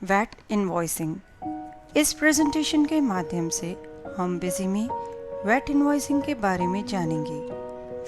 VAT invoicing. इस presentation के माध्यम से हम बिजी में वैट इनवॉइसिंग के बारे में जानेंगे।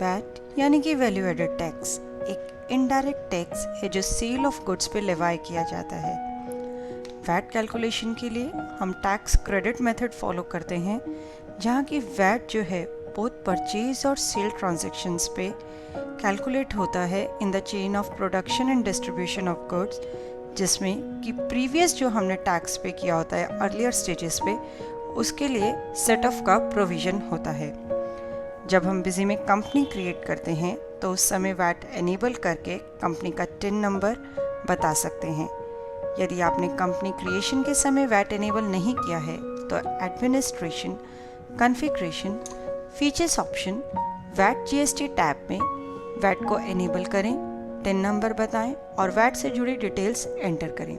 वैट यानी कि वैल्यू एडेड टैक्स एक इनडायरेक्ट टैक्स है जो सेल ऑफ गुड्स पे लेवाई किया जाता है। वैट कैलकुलेशन के लिए हम टैक्स क्रेडिट मेथड फॉलो करते हैं, जहाँ की वैट जो है बोथ परचेज और सेल ट्रांजैक्शंस पे कैलकुलेट होता है in the chain of production and distribution of goods, जिसमें कि प्रीवियस जो हमने टैक्स पे किया होता है अर्लियर स्टेजेस पे, उसके लिए सेट ऑफ का प्रोविज़न होता है। जब हम बिजी में कंपनी क्रिएट करते हैं तो उस समय वैट एनेबल करके कंपनी का टिन नंबर बता सकते हैं। यदि आपने कंपनी क्रिएशन के समय वैट एनेबल नहीं किया है तो administration, configuration, features option, VAT GST tab में वैट को एनेबल करें, टिन नंबर बताएं और वैट से जुड़ी डिटेल्स एंटर करें।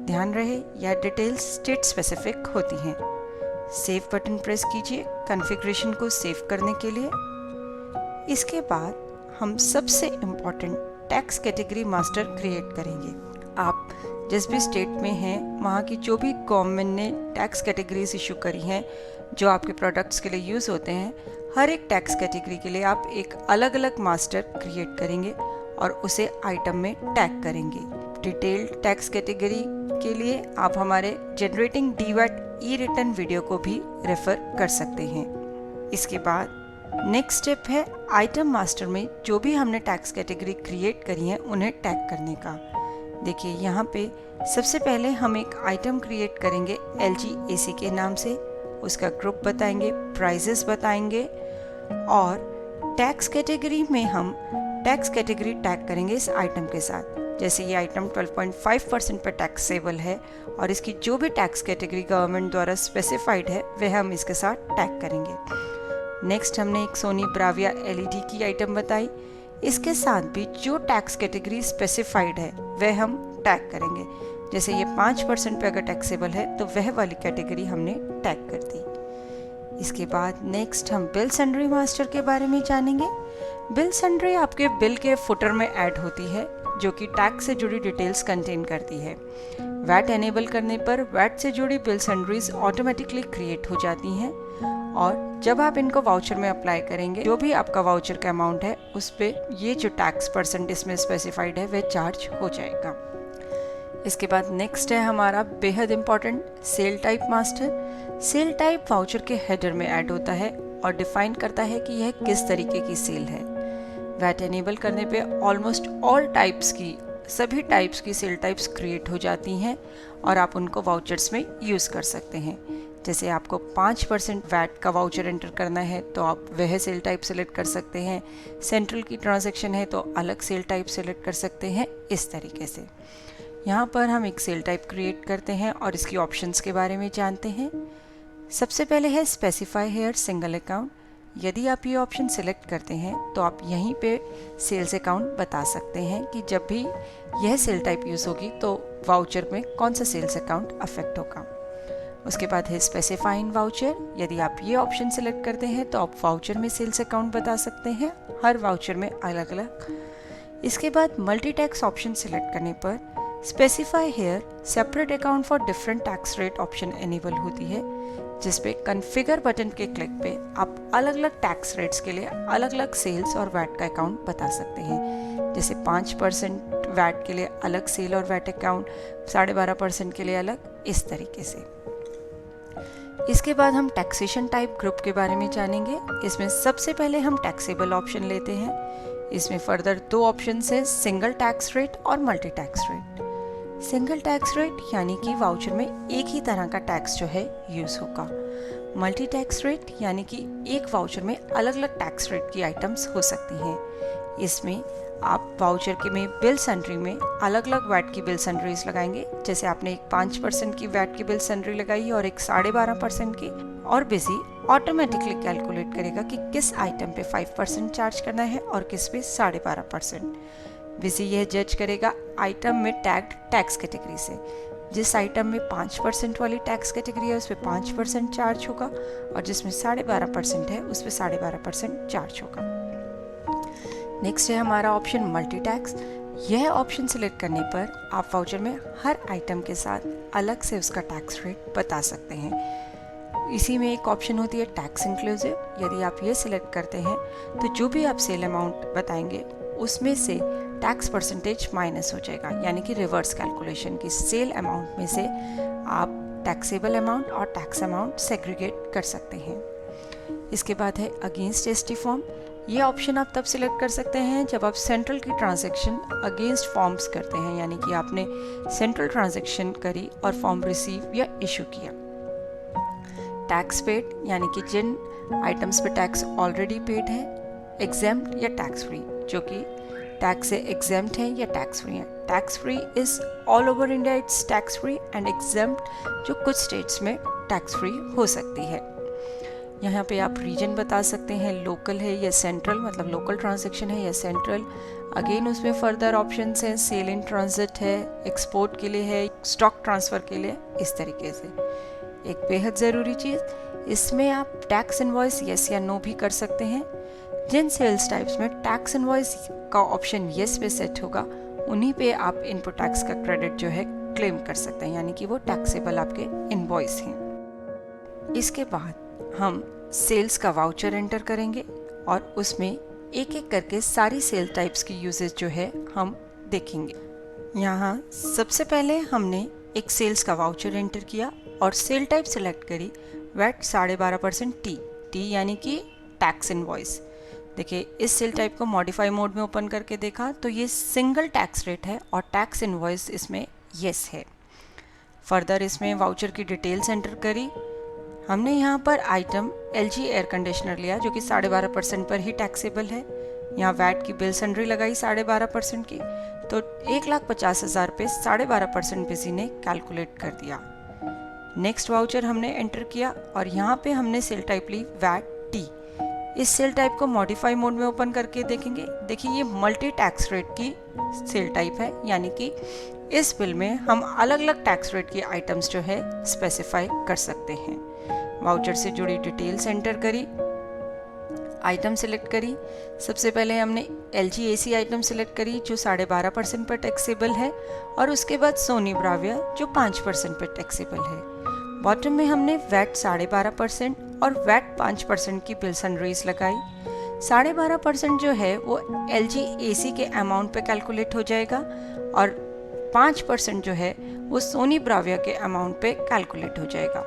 ध्यान रहे यह डिटेल्स स्टेट स्पेसिफिक होती हैं। सेव बटन प्रेस कीजिए कॉन्फ़िगरेशन को सेव करने के लिए। इसके बाद हम सबसे important tax category master create करेंगे। आप जिस भी स्टेट में हैं वहाँ की जो भी गवर्नमेंट ने टैक्स कैटेगरीज इशू करी हैं जो आपके प्रोडक्ट्स के लिए यूज़ होते हैं, हर एक टैक्स कैटेगरी के लिए आप एक अलग अलग मास्टर क्रिएट करेंगे और उसे आइटम में टैग करेंगे। डिटेल्ड टैक्स कैटेगरी के लिए आप हमारे जनरेटिंग डीवैट ई रिटर्न वीडियो को भी रेफर कर सकते हैं। इसके बाद नेक्स्ट स्टेप है आइटम मास्टर में जो भी हमने टैक्स कैटेगरी क्रिएट करी है उन्हें टैग करने का। देखिए यहाँ पे सबसे पहले हम एक आइटम क्रिएट करेंगे LGAC के नाम से, उसका ग्रुप बताएंगे, प्राइजेस बताएंगे और टैक्स कैटेगरी में हम टैक्स कैटेगरी टैग करेंगे इस आइटम के साथ। जैसे ये आइटम 12.5% पर टैक्सेबल है और इसकी जो भी टैक्स कैटेगरी गवर्नमेंट द्वारा स्पेसिफाइड है वह हम इसके साथ टैग करेंगे। नेक्स्ट हमने एक सोनी ब्राविया LED की आइटम बताई, इसके साथ भी जो टैक्स कैटेगरी स्पेसिफाइड है वह हम टैग करेंगे। जैसे ये 5% पे अगर टैक्सेबल है तो वह वाली कैटेगरी हमने टैग कर दी। इसके बाद नेक्स्ट हम बिल सन्ड्री मास्टर के बारे में जानेंगे। बिल सन्ड्री आपके बिल के फुटर में ऐड होती है जो कि टैक्स से जुड़ी डिटेल्स कंटेन करती है। वैट एनेबल करने पर वैट से जुड़ी बिल सन्ड्रीज ऑटोमेटिकली क्रिएट हो जाती हैं और जब आप इनको वाउचर में अप्लाई करेंगे जो भी आपका वाउचर का अमाउंट है उस पर ये जो टैक्स परसेंट इसमें स्पेसिफाइड है वह चार्ज हो जाएगा। इसके बाद नेक्स्ट है हमारा बेहद important sale type master. Sale type voucher के हेडर में ऐड होता है और डिफाइन करता है कि यह किस तरीके की सेल है। वैट एनेबल करने पे ऑलमोस्ट ऑल टाइप्स की सभी टाइप्स की सेल टाइप्स क्रिएट हो जाती हैं और आप उनको वाउचर्स में यूज़ कर सकते हैं। जैसे आपको 5% वैट का वाउचर एंटर करना है तो आप वह सेल टाइप सेलेक्ट कर सकते हैं। सेंट्रल की ट्रांजैक्शन है तो अलग सेल टाइप सेलेक्ट कर सकते हैं। इस तरीके से यहाँ पर हम एक सेल टाइप क्रिएट करते हैं और इसकी ऑप्शंस के बारे में जानते हैं। सबसे पहले है स्पेसिफाई हेयर सिंगल अकाउंट। यदि आप ये ऑप्शन सिलेक्ट करते हैं तो आप यहीं पे सेल्स अकाउंट बता सकते हैं कि जब भी यह सेल टाइप यूज़ होगी तो वाउचर में कौन सा सेल्स अकाउंट अफेक्ट होगा। उसके बाद है स्पेसिफाई इन वाउचर। यदि आप ये ऑप्शन सिलेक्ट करते हैं तो आप वाउचर में सेल्स अकाउंट बता सकते हैं, हर वाउचर में अलग अलग। इसके बाद मल्टी टैक्स ऑप्शन सिलेक्ट करने पर specify here separate account for different tax rate option enable होती है, जिसपे कॉन्फ़िगर बटन के क्लिक पे आप अलग अलग टैक्स रेट्स के लिए अलग अलग सेल्स और वैट का अकाउंट बता सकते हैं। जैसे 5% वैट के लिए अलग सेल और वैट अकाउंट, 12.5% के लिए अलग, इस तरीके से। इसके बाद हम टैक्सेशन टाइप ग्रुप के बारे में जानेंगे। इसमें सबसे पहले हम टैक्सेबल ऑप्शन लेते हैं। इसमें फर्दर दो ऑप्शन है, सिंगल टैक्स रेट और multi tax rate. Single tax rate यानी कि वाउचर में एक ही तरह का टैक्स जो है यूज़ होगा। मल्टी टैक्स रेट यानी कि एक वाउचर में अलग अलग टैक्स रेट की आइटम्स हो सकती हैं। इसमें आप वाउचर के में बिल सन्ड्री में अलग अलग वैट की बिल सन्ड्रीज लगाएंगे। जैसे आपने एक 5% की वैट की बिल सन्ड्री लगाई और एक 12.5% की, और बिजी ऑटोमेटिकली कैलकुलेट करेगा कि किस आइटम पे 5% चार्ज करना है और किस पे 12.5%। बिजी यह जज करेगा आइटम में टैग्ड टैक्स कैटेगरी से। जिस आइटम में 5% वाली टैक्स कैटेगरी है उस पर 5% चार्ज होगा और जिसमें 12.5% है उस पर 12.5% चार्ज होगा। नेक्स्ट है हमारा ऑप्शन मल्टी टैक्स। यह ऑप्शन सिलेक्ट करने पर आप वाउचर में हर आइटम के साथ अलग से उसका टैक्स रेट बता सकते हैं। इसी में एक ऑप्शन होती है टैक्स इंक्लूसिव। यदि आप ये सिलेक्ट करते हैं तो जो भी आप सेल अमाउंट बताएंगे उसमें से टैक्स परसेंटेज माइनस हो जाएगा, यानी कि रिवर्स कैलकुलेशन की सेल अमाउंट में से आप टैक्सेबल अमाउंट और टैक्स अमाउंट सेग्रीगेट कर सकते हैं। इसके बाद है अगेंस्ट एसटी फॉर्म। ये ऑप्शन आप तब सिलेक्ट कर सकते हैं जब आप सेंट्रल की ट्रांजैक्शन अगेंस्ट फॉर्म्स करते हैं, यानी कि आपने सेंट्रल ट्रांजैक्शन करी और फॉर्म रिसीव या इशू किया। टैक्स पेड, यानी कि जिन आइटम्स पे टैक्स ऑलरेडी पेड है। एग्जेम्प्ट या टैक्स फ्री, जो कि टैक्स से एग्जेम्प्ट है या टैक्स फ्री है। Tax free is all over India it's tax free, and exempt जो कुछ स्टेट्स में टैक्स फ्री हो सकती है। यहाँ पे आप रीजन बता सकते हैं, लोकल है या सेंट्रल, मतलब लोकल ट्रांजैक्शन है या सेंट्रल। अगेन उसमें फर्दर ऑप्शंस हैं, सेल इन ट्रांजिट है, एक्सपोर्ट के लिए है, स्टॉक ट्रांसफ़र के लिए, इस तरीके से। एक बेहद ज़रूरी चीज़, इसमें आप टैक्स इनवॉइस येस या नो भी कर सकते हैं। जिन सेल्स टाइप्स में टैक्स इनवॉइस का ऑप्शन येस पे सेट होगा उन्हीं पे आप इनपुट टैक्स का क्रेडिट जो है क्लेम कर सकते हैं, यानी कि वो टैक्सेबल आपके इनवॉइस हैं। इसके बाद हम सेल्स का वाउचर एंटर करेंगे और उसमें एक एक करके सारी सेल टाइप्स की यूजेज जो है हम देखेंगे। यहाँ सबसे पहले हमने एक सेल्स का वाउचर एंटर किया और सेल टाइप सेलेक्ट करी वैट 12.5% टी यानी कि टैक्स इनवॉइस। देखिए इस सेल टाइप को मॉडिफाई मोड में ओपन करके देखा तो ये सिंगल टैक्स रेट है और टैक्स इनवॉइस इसमें येस है। फर्दर इसमें वाउचर की डिटेल्स एंटर करी। हमने यहाँ पर आइटम LG एयर कंडीशनर लिया जो कि 12.5% पर ही टैक्सेबल है। यहाँ वैट की बिल सन्ड्री लगाई 12.5% की, तो 1,50,000 पे 12.5% बिजी ने कैलकुलेट कर दिया। नेक्स्ट वाउचर हमने एंटर किया और यहाँ पे हमने सेल टाइप ली वैट टी। इस सेल टाइप को मॉडिफाई मोड में ओपन करके देखेंगे। देखिए ये मल्टी टैक्स रेट की सेल टाइप है, यानी कि इस बिल में हम अलग अलग टैक्स रेट की आइटम्स जो है स्पेसिफाई कर सकते हैं। वाउचर से जुड़ी डिटेल्स एंटर करी, आइटम सिलेक्ट करी। सबसे पहले हमने LG AC आइटम सिलेक्ट करी जो 12.5% पर टैक्सेबल है और उसके बाद सोनी ब्राविया जो 5% पर टैक्सेबल है। बॉटम में हमने वैट 12.5% और वैट 5% की बिल सन्ड्रीज लगाई। 12.5% जो है वो LG AC के अमाउंट पे कैलकुलेट हो जाएगा और 5% जो है वो सोनी ब्राविया के अमाउंट पे कैलकुलेट हो जाएगा।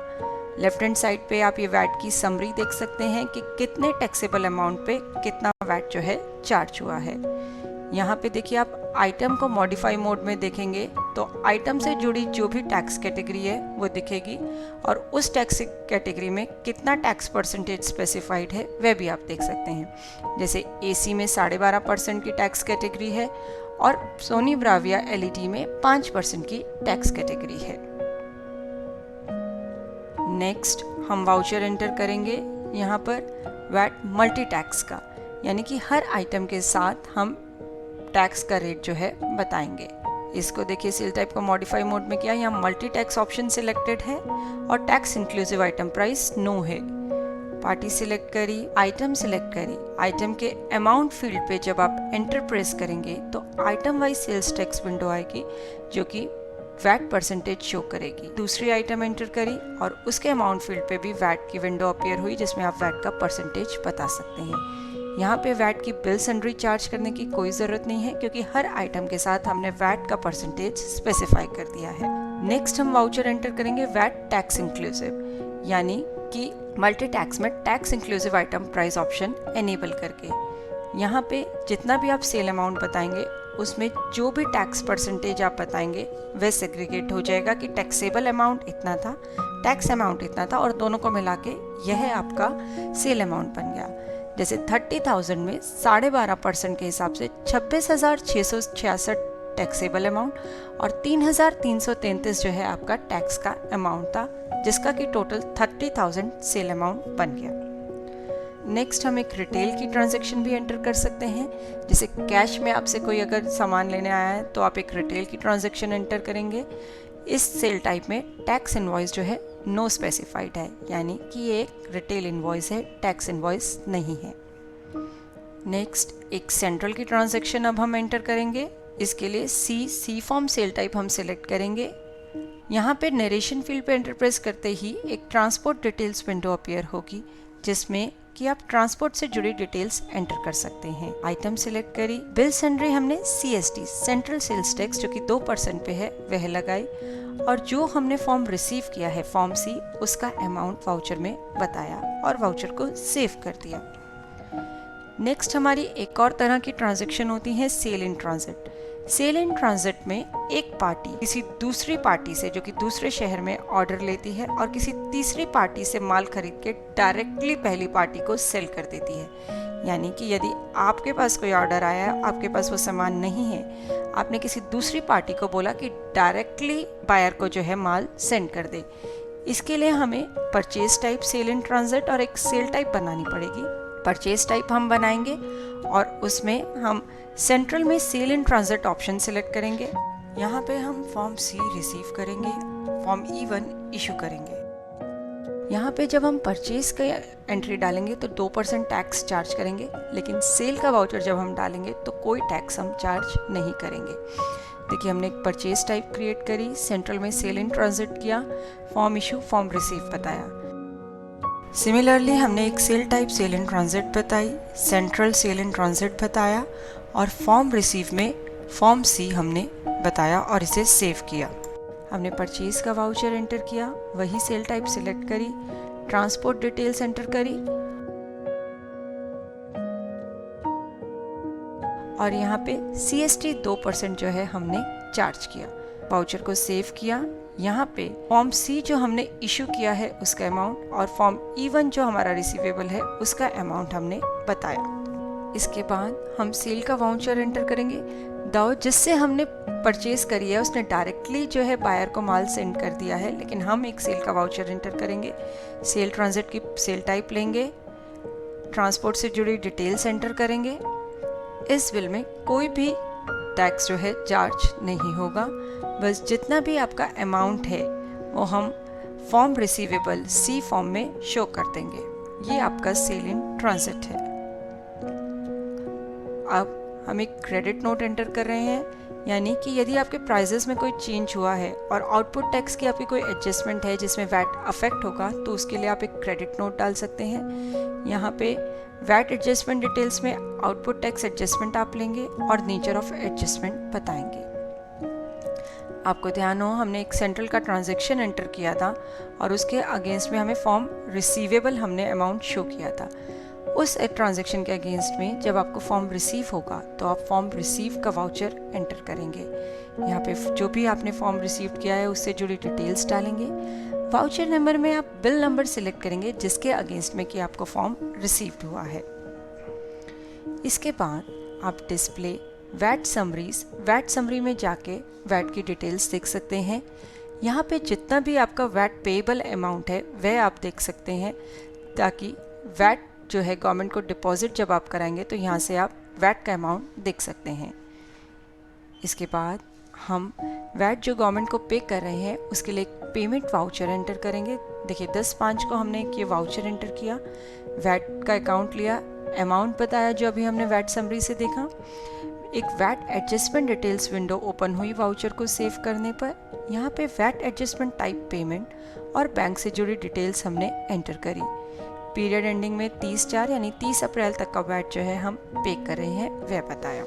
लेफ्ट हैंड साइड पे आप ये वैट की समरी देख सकते हैं कि कितने टैक्सेबल अमाउंट पे कितना वैट जो है चार्ज हुआ है। यहाँ पे देखिए आप आइटम को मॉडिफाई मोड में देखेंगे तो आइटम से जुड़ी जो भी टैक्स कैटेगरी है वो दिखेगी और उस टैक्स कैटेगरी में कितना टैक्स परसेंटेज स्पेसिफाइड है वह भी आप देख सकते हैं। जैसे AC में 12.5% की टैक्स कैटेगरी है और सोनी ब्राविया LED में 5% की टैक्स कैटेगरी है। नेक्स्ट हम वाउचर एंटर करेंगे यहाँ पर वैट मल्टी टैक्स का, यानी कि हर आइटम के साथ हम टैक्स का रेट जो है बताएंगे। इसको देखिए सेल टाइप को मॉडिफाई मोड में किया, यहाँ मल्टी टैक्स ऑप्शन सिलेक्टेड है और tax inclusive item price no है। पार्टी सिलेक्ट करी, आइटम सिलेक्ट करी। आइटम के अमाउंट फील्ड पे जब आप एंटर प्रेस करेंगे तो item wise sales tax window आएगी जो कि वैट परसेंटेज शो करेगी। दूसरी आइटम एंटर करी और उसके अमाउंट फील्ड पे भी वैट की विंडो अपीयर हुई जिसमें आप वैट का परसेंटेज बता सकते हैं। यहाँ पे वैट की बिल सन्ड्री चार्ज करने की कोई ज़रूरत नहीं है क्योंकि हर आइटम के साथ हमने वैट का परसेंटेज स्पेसिफाई कर दिया है। नेक्स्ट हम वाउचर एंटर करेंगे वैट टैक्स इंक्लूसिव, यानी कि मल्टी टैक्स में tax inclusive item price option enable करके। यहाँ पे जितना भी आप सेल अमाउंट बताएंगे उसमें जो भी टैक्स परसेंटेज आप बताएंगे वह सेग्रीगेट हो जाएगा कि टैक्सेबल अमाउंट इतना था, टैक्स अमाउंट इतना था और दोनों को मिला के यह आपका सेल अमाउंट बन गया। जैसे 30,000 में 12.5% के हिसाब से 26,666 टैक्सेबल अमाउंट और 3,333 जो है आपका टैक्स का अमाउंट था, जिसका कि टोटल 30,000 सेल अमाउंट बन गया। नेक्स्ट हम एक रिटेल की ट्रांजैक्शन भी एंटर कर सकते हैं। जैसे कैश में आपसे कोई अगर सामान लेने आया है तो आप एक रिटेल की ट्रांजैक्शन एंटर करेंगे। इस सेल टाइप में टैक्स इनवॉइस जो है नो स्पेसिफाइड है, यानी कि ये एक रिटेल इनवॉइस है, टैक्स इनवॉइस नहीं है। नेक्स्ट एक सेंट्रल की ट्रांजैक्शन अब हम एंटर करेंगे इसके लिए सी फॉर्म सेल टाइप हम सिलेक्ट करेंगे। यहाँ पे नरेशन फील्ड पे एंटर प्रेस करते ही एक ट्रांसपोर्ट डिटेल्स विंडो अपीयर होगी, जिसमें कि आप ट्रांसपोर्ट से जुड़ी डिटेल्स एंटर कर सकते हैं। आइटम सिलेक्ट करी, बिल सन्ड्री हमने CST सेंट्रल सेल्स टैक्स जो कि 2% पे है वह लगाई, और जो हमने फॉर्म रिसीव किया है फॉर्म C उसका अमाउंट वाउचर में बताया और वाउचर को सेव कर दिया। नेक्स्ट हमारी एक और तरह की ट्रांजैक्शन होती है sale in transit. Sale in transit में एक पार्टी किसी दूसरी पार्टी से जो कि दूसरे शहर में ऑर्डर लेती है और किसी तीसरी पार्टी से माल खरीद के डायरेक्टली पहली पार्टी को सेल कर देती है। यानी कि यदि आपके पास कोई ऑर्डर आया है, आपके पास वो सामान नहीं है, आपने किसी दूसरी पार्टी को बोला कि डायरेक्टली बायर को जो है माल सेंड कर दे। इसके लिए हमें purchase type sale in transit और एक सेल टाइप बनानी पड़ेगी। परचेज टाइप हम बनाएंगे और उसमें हम सेंट्रल में sale in transit option select करेंगे। यहाँ पे हम फॉर्म C रिसीव करेंगे, फॉर्म E1 इशू करेंगे। यहाँ पे जब हम परचेज का एंट्री डालेंगे तो 2% टैक्स चार्ज करेंगे, लेकिन सेल का वाउचर जब हम डालेंगे तो कोई टैक्स हम चार्ज नहीं करेंगे। देखिए हमने एक परचेज टाइप क्रिएट करी, सेंट्रल में सेल इन ट्रांजिट किया, फॉर्म इशू फॉर्म रिसीव बताया। सिमिलरली हमने एक sale type sale in transit बताई, सेंट्रल सेल इन ट्रांजिट बताया और फॉर्म रिसीव में फॉर्म C हमने बताया और इसे सेव किया। हमने परचेज का वाउचर एंटर किया, वही सेल टाइप सिलेक्ट करी, ट्रांसपोर्ट डिटेल्स एंटर करी और यहाँ पे CST 2% जो है हमने चार्ज किया। वाउचर को सेव किया। यहाँ पे फॉर्म C जो हमने इशू किया है उसका अमाउंट और फॉर्म E1 जो हमारा रिसीवेबल है उसका अमाउंट हमने बताया। इसके बाद हम सेल का वाउचर एंटर करेंगे। दाव जिससे हमने परचेज करी है उसने डायरेक्टली जो है बायर को माल सेंड कर दिया है, लेकिन हम एक सेल का वाउचर एंटर करेंगे। सेल ट्रांजिट की सेल टाइप लेंगे, ट्रांसपोर्ट से जुड़ी डिटेल्स एंटर करेंगे। इस बिल में कोई भी टैक्स जो है चार्ज नहीं होगा, बस जितना भी आपका अमाउंट है वो हम फॉर्म रिसीवेबल C फॉर्म में शो कर देंगे। ये आपका सेल इन ट्रांजिट है। अब हम एक क्रेडिट नोट एंटर कर रहे हैं, यानी कि यदि आपके प्राइजेस में कोई चेंज हुआ है और आउटपुट टैक्स की आपकी कोई एडजस्टमेंट है जिसमें वैट अफेक्ट होगा तो उसके लिए आप एक क्रेडिट नोट डाल सकते हैं। यहाँ पे वैट एडजस्टमेंट डिटेल्स में आउटपुट टैक्स एडजस्टमेंट आप लेंगे और नेचर ऑफ एडजस्टमेंट बताएंगे। आपको ध्यान हो हमने एक सेंट्रल का ट्रांजैक्शन एंटर किया था और उसके अगेंस्ट में हमें फॉर्म रिसीवेबल हमने अमाउंट शो किया था। उस ट्रांजैक्शन के अगेंस्ट में जब आपको फॉर्म रिसीव होगा तो आप फॉर्म रिसीव का वाउचर एंटर करेंगे। यहाँ पे जो भी आपने फॉर्म रिसीव किया है उससे जुड़ी डिटेल्स डालेंगे। वाउचर नंबर में आप बिल नंबर सिलेक्ट करेंगे जिसके अगेंस्ट में कि आपको फॉर्म रिसीव्ड हुआ है। इसके बाद आप डिस्प्ले वैट समरी में जाके वैट की डिटेल्स देख सकते हैं। यहाँ पे जितना भी आपका वैट पेएबल अमाउंट है वह आप देख सकते हैं, ताकि वैट जो है गवर्नमेंट को डिपॉजिट जब आप कराएंगे तो यहाँ से आप वैट का अमाउंट देख सकते हैं। इसके बाद हम वैट जो गवर्नमेंट को पे कर रहे हैं उसके लिए एक पेमेंट वाउचर एंटर करेंगे। देखिए 10/5 को हमने ये वाउचर एंटर किया, वैट का अकाउंट लिया, अमाउंट बताया जो अभी हमने वैट समरी से देखा। एक VAT adjustment details window open हुई वाउचर को सेव करने पर। यहाँ पे वैट एडजस्टमेंट टाइप पेमेंट और बैंक से जुड़ी डिटेल्स हमने एंटर करी। पीरियड एंडिंग में 30/4 यानी 30 अप्रैल तक का वैट जो है हम पे कर रहे हैं वह बताया।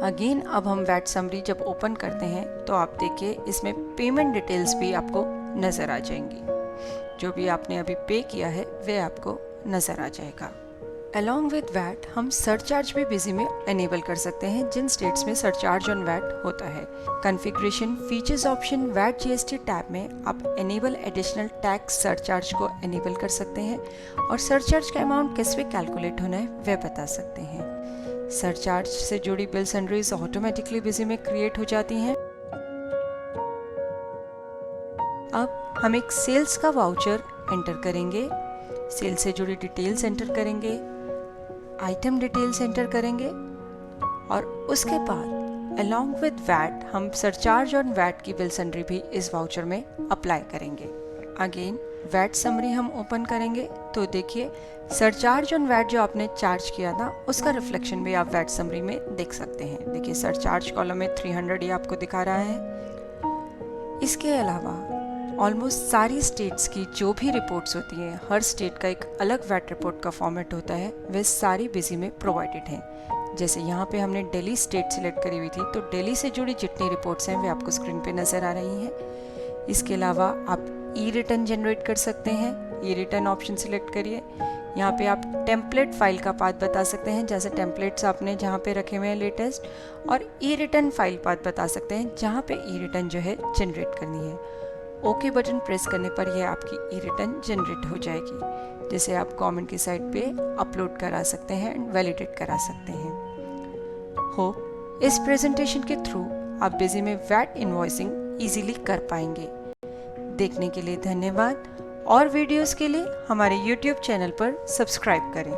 अगेन अब हम वैट समरी जब ओपन करते हैं तो आप देखिए इसमें पेमेंट डिटेल्स भी आपको नज़र आ जाएंगी। जो भी आपने अभी पे किया है वह आपको नज़र आ जाएगा। अलॉन्ग विद वैट हम सरचार्ज भी बिजी में एनेबल कर सकते हैं जिन स्टेट्स में सरचार्ज ऑन वैट होता है। Configuration features option VAT GST tab में आप एनेबल एडिशनल टैक्स सरचार्ज को एनेबल कर सकते हैं और सरचार्ज का अमाउंट किस पे कैलकुलेट होना है वह बता सकते हैं। सरचार्ज से जुड़ी बिल सन्ड्रीज ऑटोमेटिकली बिजी में क्रिएट हो जाती हैं। अब हम एक सेल्स का वाउचर एंटर करेंगे, सेल से जुड़ी डिटेल्स एंटर करेंगे, आइटम डिटेल्स एंटर करेंगे और उसके बाद अलॉन्ग विद वैट हम सरचार्ज ऑन वैट की बिल सन्ड्री भी इस वाउचर में अप्लाई करेंगे। अगेन वैट समरी हम ओपन करेंगे तो देखिए सरचार्ज ऑन वैट जो आपने चार्ज किया था उसका रिफ्लेक्शन भी आप वैट समरी में देख सकते हैं। देखिए सरचार्ज कॉलम में 300 ये आपको दिखा रहा है। इसके अलावा ऑलमोस्ट सारी स्टेट्स की जो भी रिपोर्ट्स होती हैं, हर स्टेट का एक अलग वैट रिपोर्ट का फॉर्मेट होता है, वे सारी बिजी में प्रोवाइडेड हैं। जैसे यहाँ पे हमने दिल्ली स्टेट सिलेक्ट करी हुई थी, तो दिल्ली से जुड़ी जितनी रिपोर्ट्स हैं वे आपको स्क्रीन पे नज़र आ रही हैं। इसके अलावा आप ई रिटर्न जनरेट कर सकते हैं। ई रिटर्न ऑप्शन सिलेक्ट करिए। यहाँ पे आप टेम्पलेट फाइल का पाथ बता सकते हैं, जैसे टेम्पलेट्स आपने जहाँ पे रखे हुए हैं लेटेस्ट, और ई रिटर्न फाइल पाथ बता सकते हैं जहाँ पे ई रिटर्न जो है जनरेट करनी है। ओके बटन प्रेस करने पर यह आपकी ई रिटर्न जनरेट हो जाएगी, जिसे आप गवर्नमेंट की साइट पे अपलोड करा सकते हैं एंड वैलिडेट करा सकते हैं। होप इस प्रेजेंटेशन के थ्रू आप बिजी में वैट इनवॉइसिंग इजीली कर पाएंगे। देखने के लिए धन्यवाद और वीडियोस के लिए हमारे YouTube चैनल पर सब्सक्राइब करें।